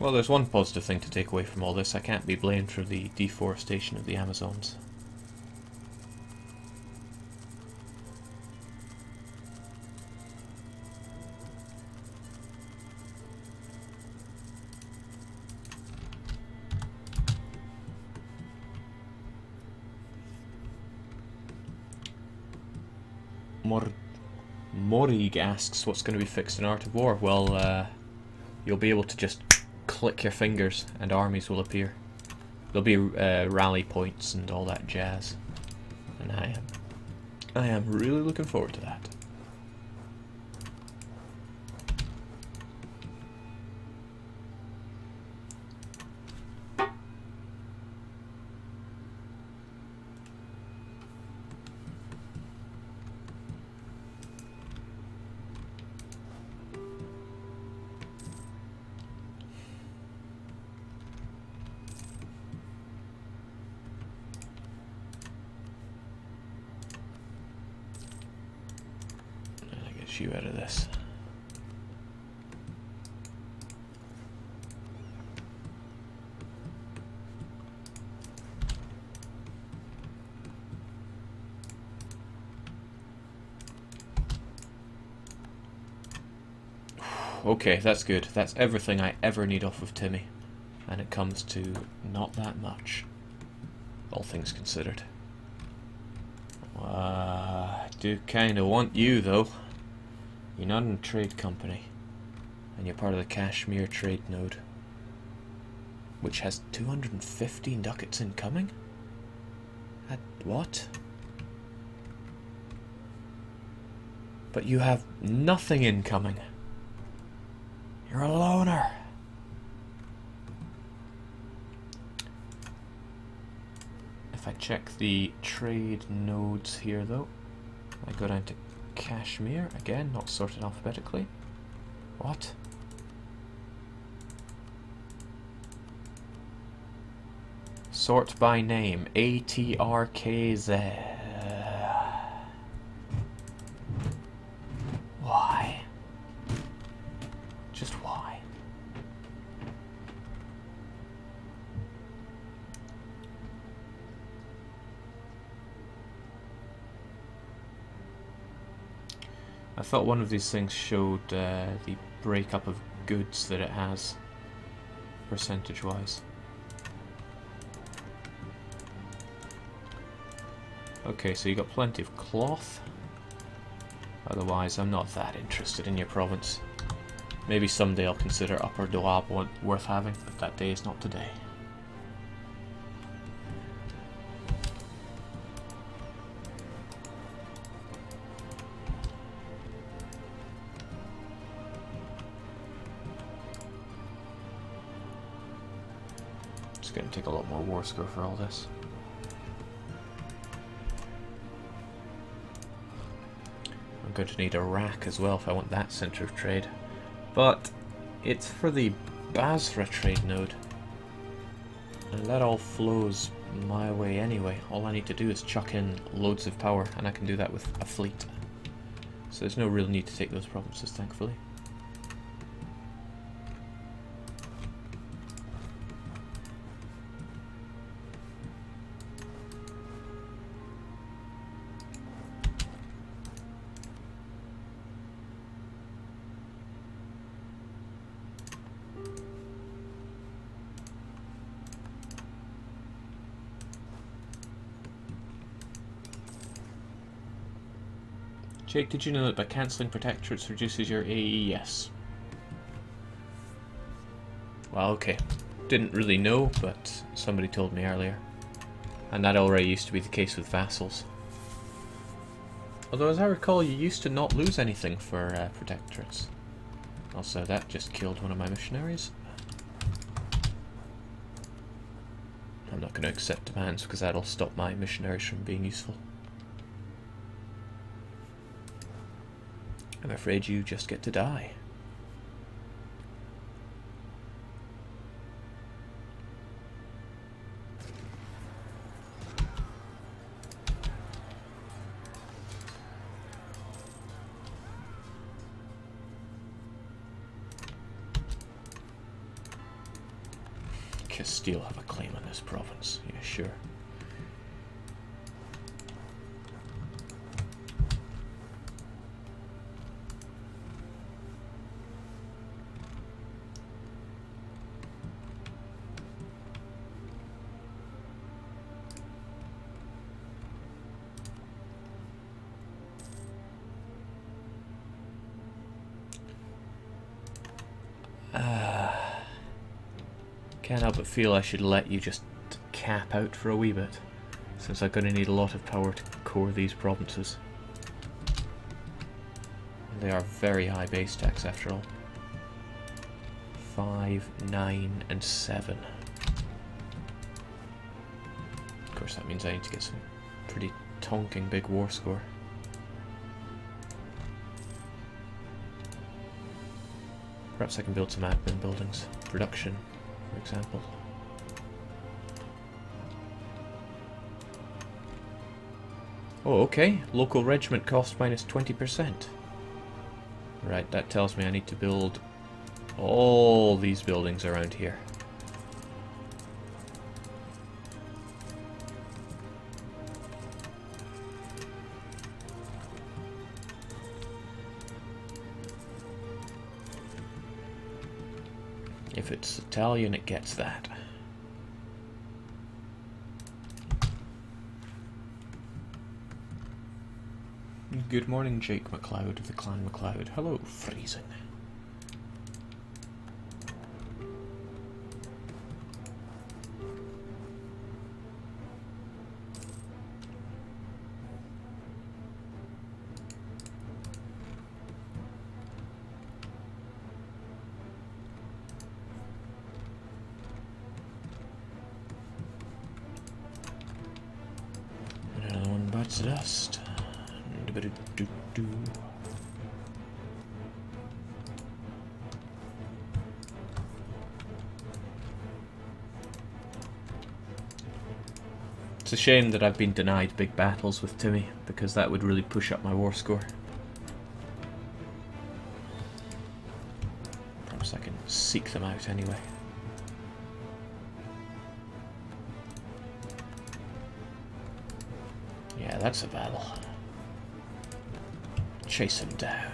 Well, there's one positive thing to take away from all this. I can't be blamed for the deforestation of the Amazons. Morig asks what's going to be fixed in Art of War. Well, you'll be able to just click your fingers and armies will appear. There'll be rally points and all that jazz. And I am really looking forward to that. You out of this. Okay, that's good. That's everything I ever need off of Timmy. And it comes to not that much, all things considered. I do kind of want you, though. You're not in a trade company, and you're part of the Kashmir trade node, which has 215 ducats incoming? At what? But you have nothing incoming. You're a loner. If I check the trade nodes here, though, I go down to Kashmir, again, not sorted alphabetically. What? Sort by name, ATRKZ. Why? Just why? I thought one of these things showed the breakup of goods that it has, percentage-wise. Okay, so you got plenty of cloth. Otherwise, I'm not that interested in your province. Maybe someday I'll consider Upper Doab worth having, but that day is not today. It's going to take a lot more war score for all this. I'm going to need a rack as well if I want that centre of trade. But it's for the Basra trade node. And that all flows my way anyway. All I need to do is chuck in loads of power, and I can do that with a fleet. So there's no real need to take those provinces, thankfully. Jake, did you know that by cancelling protectorates reduces your AES? Well, okay. Didn't really know, but somebody told me earlier. And that already used to be the case with vassals. Although, as I recall, you used to not lose anything for protectorates. Also, that just killed one of my missionaries. I'm not going to accept demands because that'll stop my missionaries from being useful. I'm afraid you just get to die. Castile have a claim on this province? Yeah, sure. Can't help but feel I should let you just cap out for a wee bit, since I'm going to need a lot of power to core these provinces. They are very high base tax after all. 5, 9 and 7. Of course that means I need to get some pretty tonking big war score. Perhaps I can build some admin buildings. Production, for example. Oh, okay. Local regiment cost minus 20%. Right, that tells me I need to build all these buildings around here. If it's Italian, it gets that. Good morning, Jake MacLeod of the Clan MacLeod. Hello, freezing. Another one bites the dust. Do. It's a shame that I've been denied big battles with Timmy, because that would really push up my war score. Perhaps I can seek them out anyway. Yeah, that's a battle. Chase him down.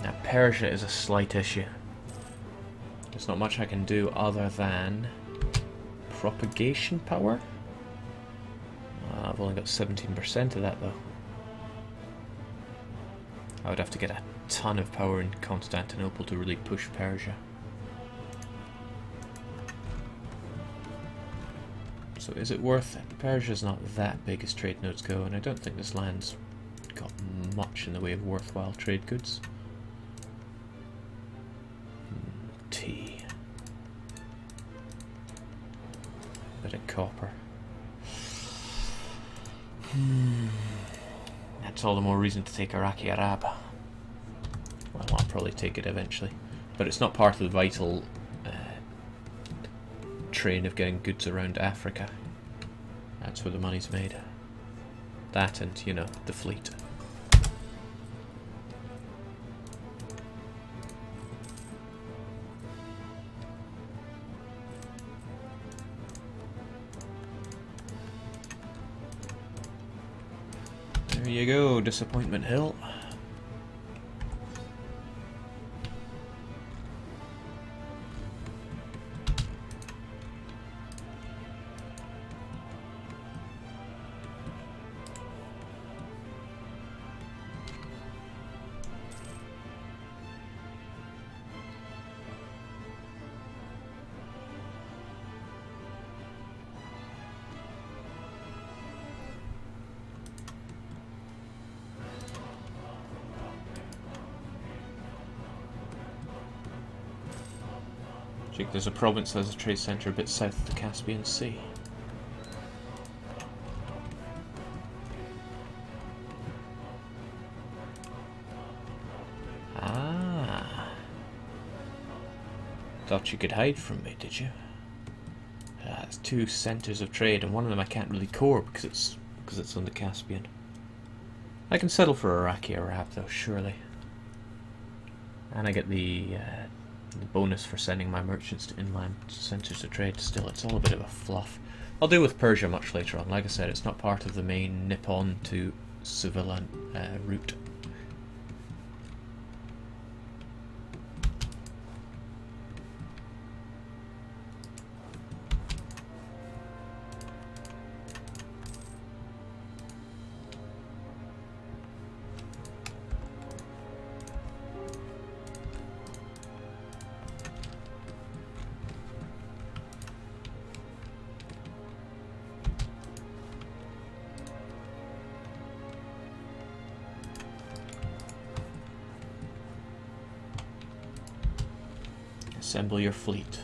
Now, Persia is a slight issue. There's not much I can do other than propagation power. I've only got 17% of that though. I would have to get a ton of power in Constantinople to really push Persia. So is it worth it? Persia's not that big as trade nodes go, and I don't think this land's got much in the way of worthwhile trade goods. Tea. Bit of copper. That's all the more reason to take Iraqi Arab. Well, I'll probably take it eventually. But it's not part of the vital train of getting goods around Africa. That's where the money's made. That and, you know, the fleet. There you go, Disappointment Hill. There's a province that has a trade centre a bit south of the Caspian Sea. Thought you could hide from me, did you? It's two centres of trade, and one of them I can't really core because it's on the Caspian. I can settle for Iraqi Arab though, surely. And I get the bonus for sending my merchants to inland centres of trade. Still, it's all a bit of a fluff. I'll deal with Persia much later on. Like I said, it's not part of the main Nippon to Sevilla route. Assemble your fleet.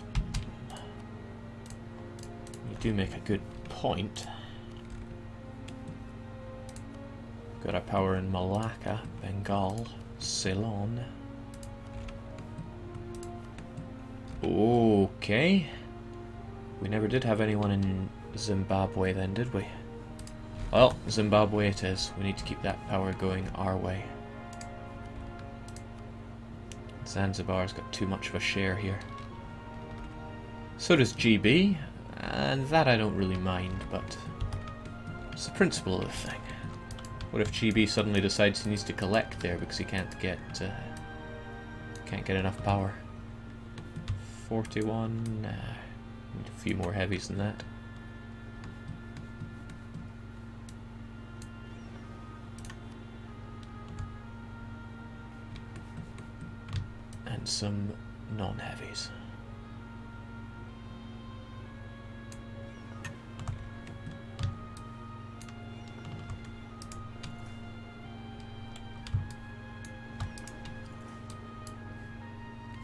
You do make a good point. Got our power in Malacca, Bengal, Ceylon. Okay. We never did have anyone in Zimbabwe then, did we? Well, Zimbabwe it is. We need to keep that power going our way. Zanzibar's got too much of a share here. So does GB, and that I don't really mind, but it's the principle of the thing. What if GB suddenly decides he needs to collect there because he can't get enough power? 41. Need a few more heavies than that. And some non-heavies.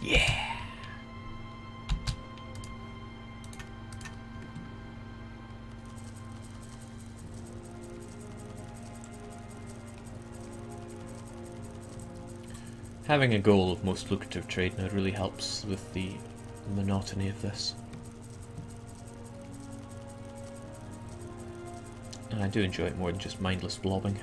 Yeah. Having a goal of most lucrative trade node really helps with the monotony of this. And I do enjoy it more than just mindless blobbing.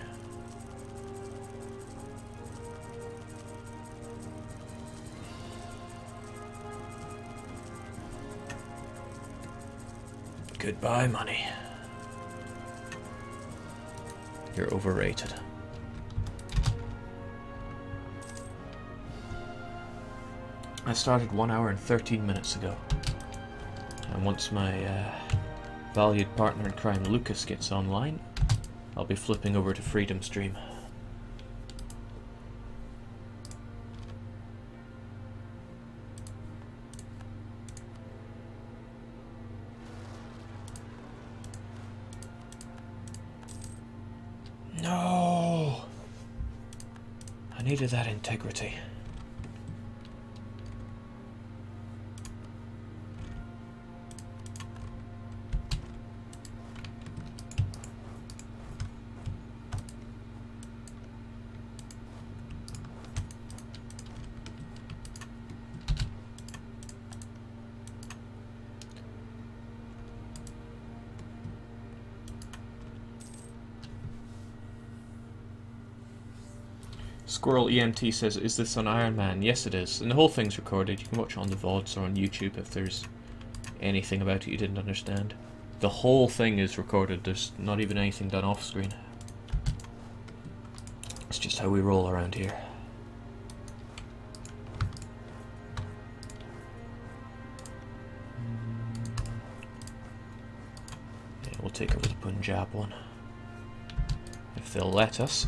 Goodbye, money. You're overrated. I started 1 hour and 13 minutes ago. And once my valued partner in crime Lucas gets online, I'll be flipping over to Freedom Stream. No! I needed that integrity. Squirrel EMT says, is this on Iron Man? Yes it is, and the whole thing's recorded. You can watch it on the VODs or on YouTube if there's anything about it you didn't understand. The whole thing is recorded, there's not even anything done off screen. It's just how we roll around here. Yeah, we'll take over the Punjab one. If they'll let us.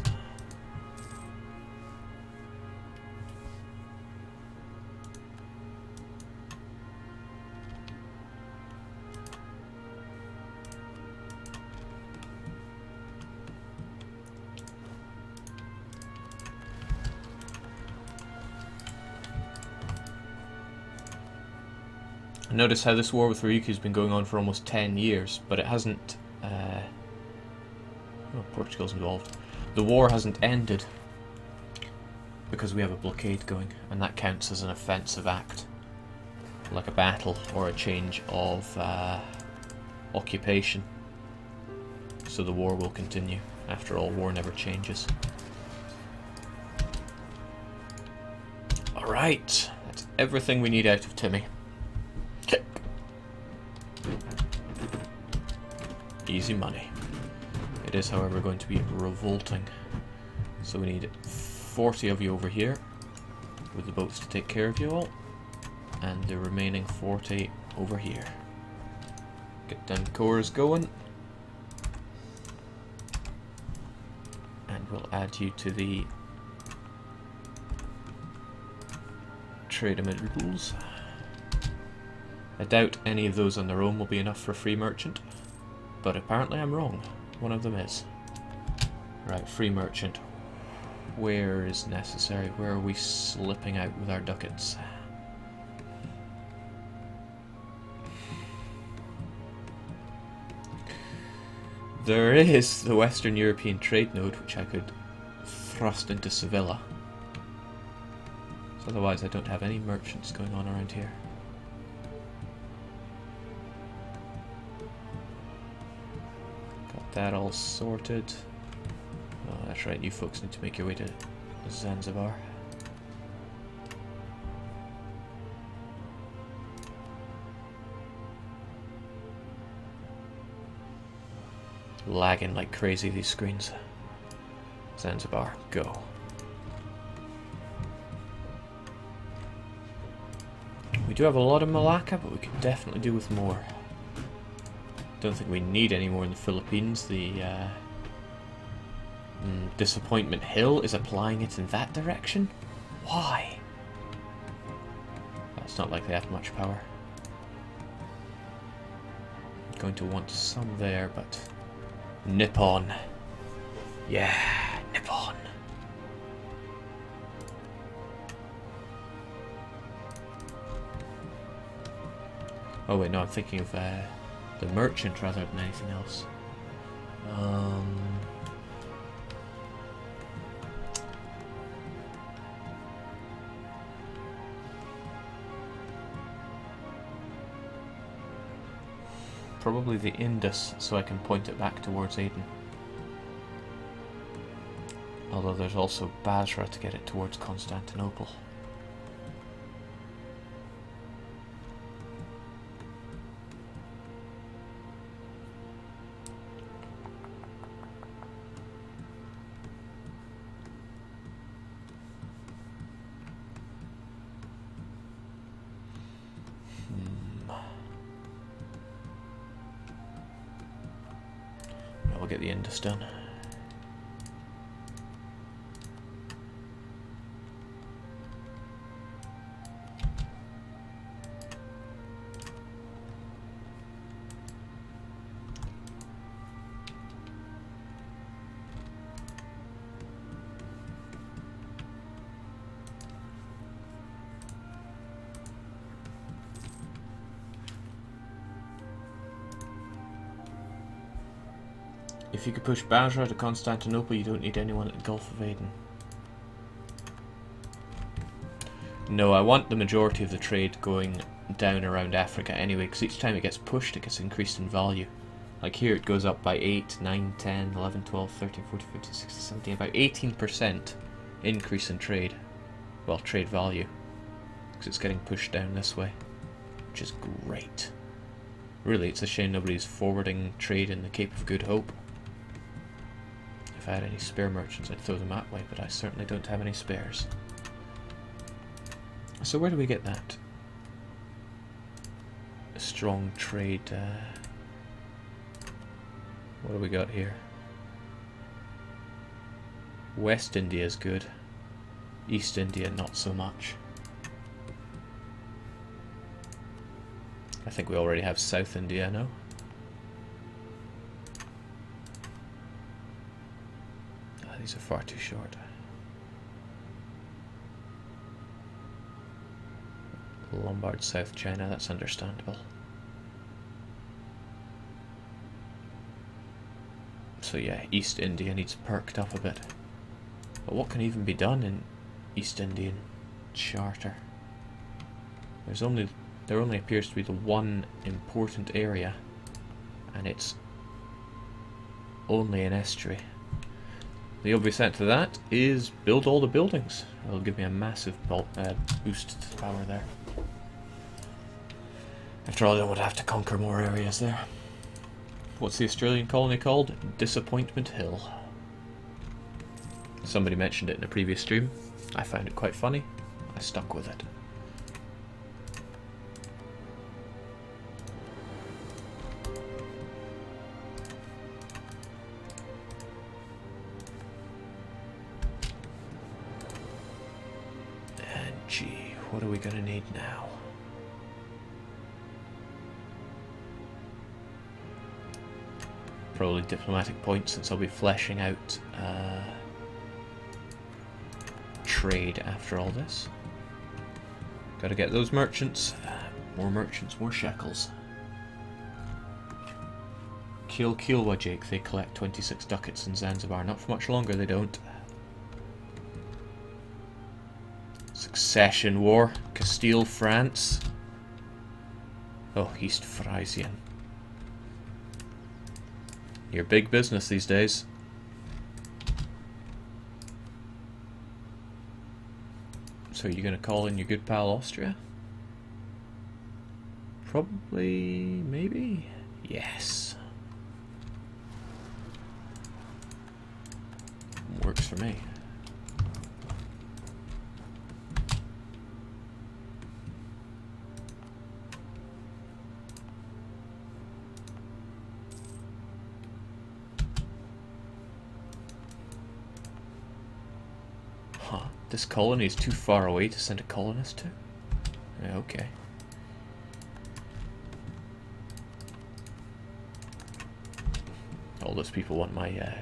Notice how this war with Ryukyu has been going on for almost 10 years, but it hasn't... oh, Portugal's involved. The war hasn't ended because we have a blockade going, and that counts as an offensive act. like a battle or a change of occupation. So the war will continue. After all, war never changes. Alright, that's everything we need out of Timmy. Okay. Easy money. It is, however, going to be revolting. So we need 40 of you over here, with the boats to take care of you all, and the remaining 40 over here. Get them cores going, and we'll add you to the trade rules. I doubt any of those on their own will be enough for a free merchant, but apparently I'm wrong. One of them is. Right, free merchant. Where is necessary? Where are we slipping out with our ducats? There is the Western European trade node, which I could thrust into Sevilla. So otherwise I don't have any merchants going on around here. Got that all sorted. Oh, that's right, you folks need to make your way to Zanzibar. Lagging like crazy, these screens. Zanzibar, go. We do have a lot of Malacca, but we could definitely do with more. Don't think we need any more in the Philippines. The Disappointment Hill is applying it in that direction? Why? That's not like they have much power. I'm going to want some there, but... Nippon. Yeah, Nippon. Oh wait, no, I'm thinking of the merchant rather than anything else. Probably the Indus, so I can point it back towards Aden. Although there's also Basra to get it towards Constantinople. I'll get the Indus done. If you could push Basra to Constantinople, you don't need anyone at the Gulf of Aden. No, I want the majority of the trade going down around Africa anyway, because each time it gets pushed, it gets increased in value. Like here, it goes up by 8, 9, 10, 11, 12, 13, 14, 15, 16, 17, about 18% increase in trade. Well, trade value. Because it's getting pushed down this way, which is great. Really, it's a shame nobody's forwarding trade in the Cape of Good Hope. If I had any spare merchants, I'd throw them that way, but I certainly don't have any spares. So where do we get that? A strong trade. What do we got here? West India is good. East India, not so much. I think we already have South India now. These are far too short. Lombard South China, that's understandable. So yeah, East India needs perked up a bit. But what can even be done in East Indian Charter? There's only there only appears to be the one important area, and it's only an estuary. The obvious answer to that is build all the buildings. It'll give me a massive boost to power there. After all, I don't want to have to conquer more areas there. What's the Australian colony called? Disappointment Hill. Somebody mentioned it in a previous stream. I found it quite funny. I stuck with it. And gee, what are we gonna need now? Probably diplomatic points, since I'll be fleshing out trade after all this. Gotta get those merchants. Merchants, more shekels. Kill Kilwajik, they collect 26 ducats in Zanzibar. Not for much longer, they don't. Succession War. Castile, France. Oh, East Frisian. You're big business these days. So you're gonna call in your good pal Austria? Probably, maybe? Yes. Works for me. This colony is too far away to send a colonist to? Yeah, okay. All those people want my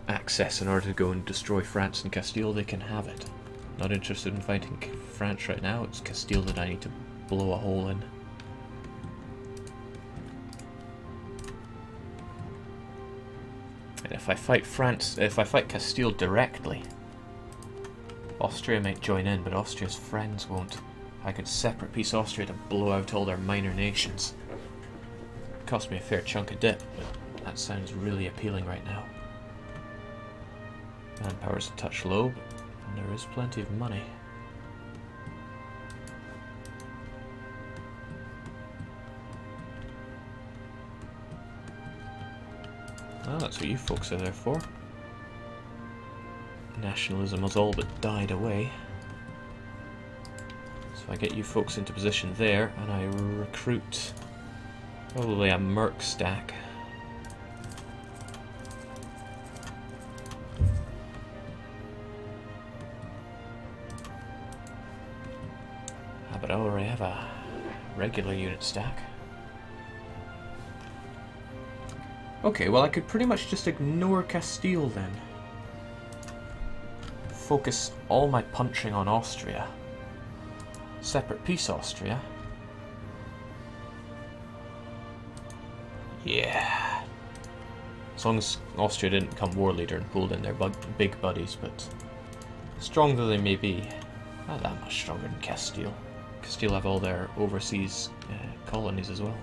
access in order to go and destroy France and Castile. They can have it. Not interested in fighting France right now. It's Castile that I need to blow a hole in. And if I fight Castile directly, Austria might join in, but Austria's friends won't. I could separate piece Austria to blow out all their minor nations. It cost me a fair chunk of dip, but that sounds really appealing right now. Manpower's a touch low, but there is plenty of money. Well, that's what you folks are there for. Nationalism has all but died away. So I get you folks into position there, and I recruit probably a merc stack. But I already have a regular unit stack. Okay, well I could pretty much just ignore Castile then. Focus all my punching on Austria. Separate peace Austria. Yeah. As long as Austria didn't become war leader and pulled in their big buddies, but strong though they may be, not that much stronger than Castile. Castile have all their overseas colonies as well.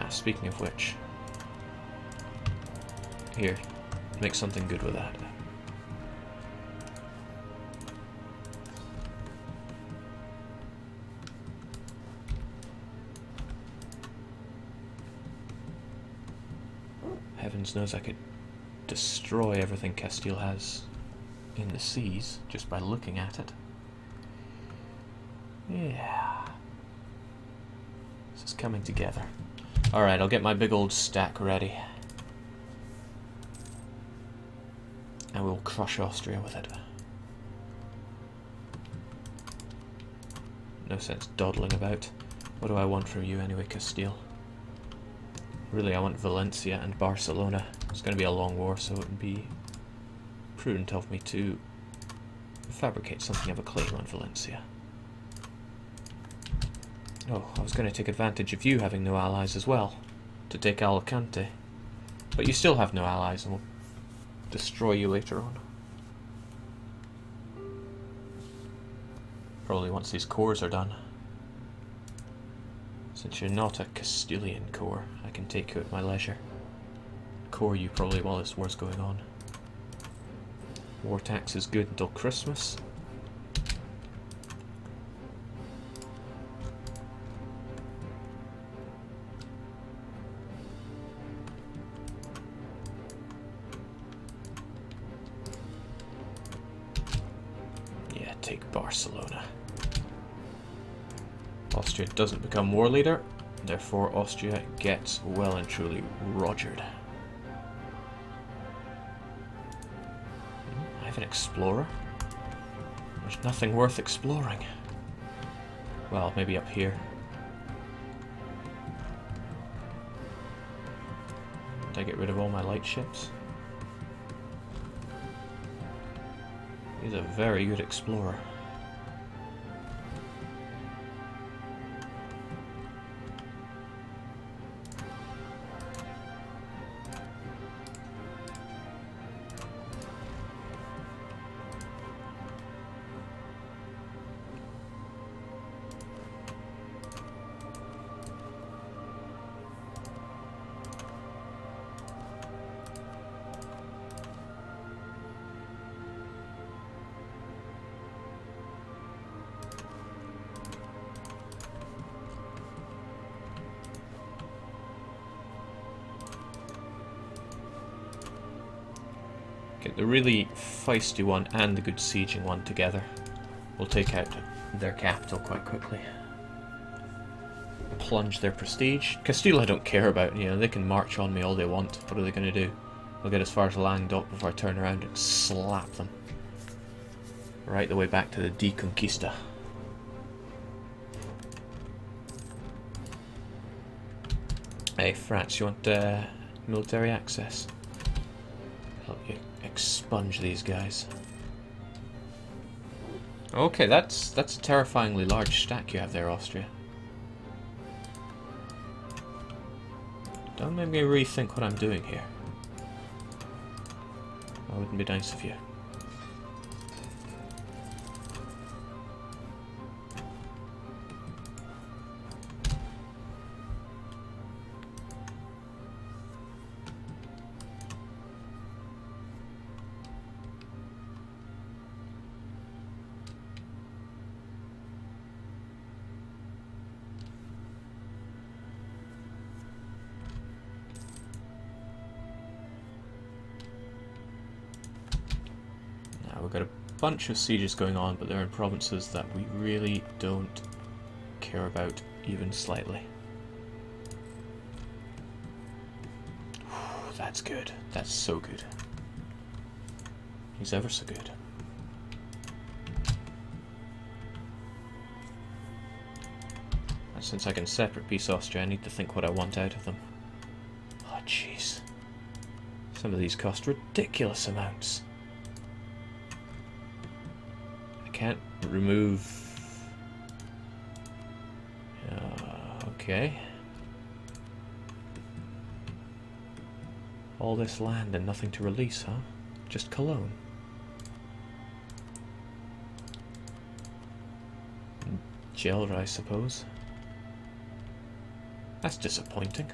Speaking of which, here, make something good with that. Heavens knows I could destroy everything Castile has in the seas just by looking at it. Yeah. This is coming together. Alright, I'll get my big old stack ready. And we'll crush Austria with it. No sense dawdling about. What do I want from you anyway, Castile? Really, I want Valencia and Barcelona. It's going to be a long war, so it would be prudent of me to fabricate something of a claim on Valencia. Oh, I was going to take advantage of you having no allies as well, to take Alicante. But you still have no allies, and we'll destroy you later on. Probably once these cores are done. Since you're not a Castilian core, I can take you at my leisure. Core you probably while this war's going on. War tax is good until Christmas. Yeah, take Barcelona. Austria doesn't become war leader, therefore Austria gets well and truly rogered. I have an explorer? There's nothing worth exploring. Well, maybe up here. Did I get rid of all my light ships? He's a very good explorer. Get the really feisty one and the good sieging one together. We'll take out their capital quite quickly. Plunge their prestige. Castile I don't care about, you know, they can march on me all they want. What are they going to do? They'll get as far as Languedoc before I turn around and slap them. Right the way back to the Deconquista. Hey France, you want military access? Help you expunge these guys. Okay, that's a terrifyingly large stack you have there, Austria. Don't make me rethink what I'm doing here. That wouldn't be nice of you. We've got a bunch of sieges going on, but they're in provinces that we really don't care about even slightly. Whew, that's good. That's so good. He's ever so good. And since I can separate peace Austria, I need to think what I want out of them. Oh, jeez. Some of these cost ridiculous amounts. Can't remove... okay. All this land and nothing to release, huh? Just Cologne. Gelra, I suppose. That's disappointing.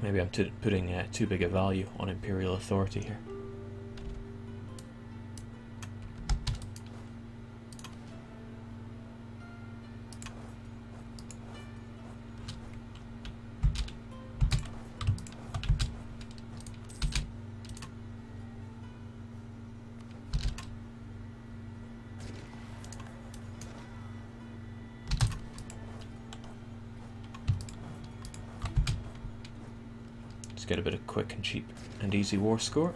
Maybe I'm putting too big a value on imperial authority here. Get a bit of quick and cheap and easy war score.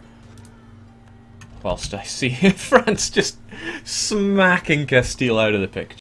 Whilst I see France just smacking Castile out of the picture.